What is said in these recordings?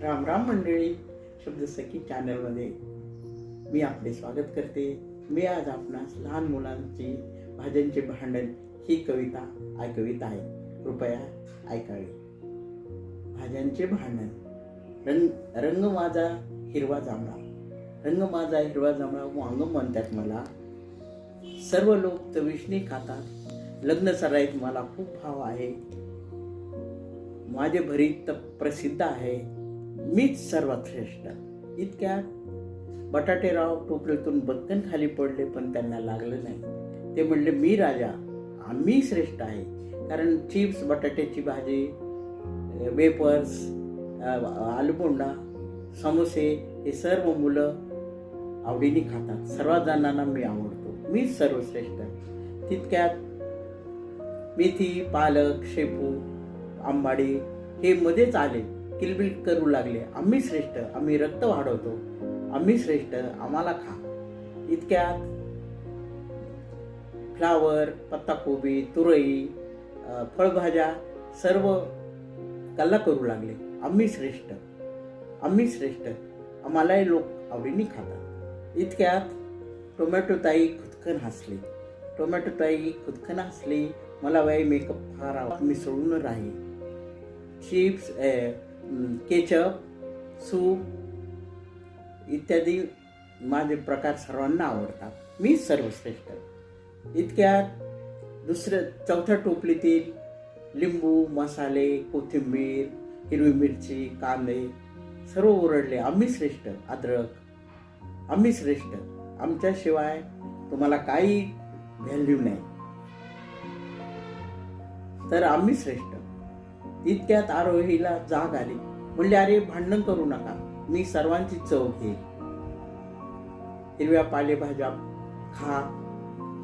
राम राम मंडळी, शब्दसखी चॅनलमध्ये मी आपले स्वागत करते. मी आज आपणास लहान मुलांची भाज्यांचे भांडण ही कविता ऐकवित आहे. कृपया ऐकावे. भाज्यांचे भांडण. रंग माझा हिरवा जांभळा, रंग माझा हिरवा जांभळा वांग म्हणतात मला. सर्व लोक चविष्णी खातात, लग्न सराईत मला खूप भाव आहे. माझे भरीत प्रसिद्ध आहे, मीच सर्वात श्रेष्ठ. इतक्यात बटाटेराव टोपलीतून बत्कन खाली पडले, पण त्यांना लागलं नाही. ते म्हणले, मी राजा, आम्ही श्रेष्ठ आहे. कारण चिप्स, बटाट्याची भाजी, वेपर्स, आलूबोंडा, समोसे हे सर्व मुलं आवडीने खातात. सर्व जणांना मी आवडतो, मीच सर्वश्रेष्ठ. तितक्यात मेथी, पालक, शेपू, आंबाडी हे मध्येच आले, किलबिल करू लागले. आम्ही श्रेष्ठ, आम्ही रक्त वाढवतो, आम्ही श्रेष्ठ, आम्हाला खा. इतक्यात फ्लावर, पत्ताकोबी, तुरई, फळभाज्या सर्व कल्ला करू लागले. आम्ही श्रेष्ठ, आम्ही श्रेष्ठ, आम्हालाही लोक आवडीने खातात. इतक्यात टोमॅटो ताई खुदकन हसली. टोमॅटो ताई खुदकन हसली. मला बाई मेकअप फार मिसळून राही. चिप्स, केचप, सूप इत्यादी माझे प्रकार सर्वांना आवडतात. मी सर्वश्रेष्ठ. इतक्यात चौथ्या टोपलीतील लिंबू, मसाले, कोथिंबीर, हिरवी मिरची, कांदे सर्व ओरडले. आम्ही श्रेष्ठ. अद्रक, आम्ही श्रेष्ठ, आमच्याशिवाय तुम्हाला काही व्हॅल्यू नाही, तर आम्ही श्रेष्ठ. इतक्यात आरोहीला जाग आली. म्हणले, अरे भांडण करू नका, मी सर्वांची चव घेईल. हिरव्या पालेभाज्या खा,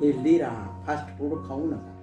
हेल्दी राहा, फास्ट फूड खाऊ नका.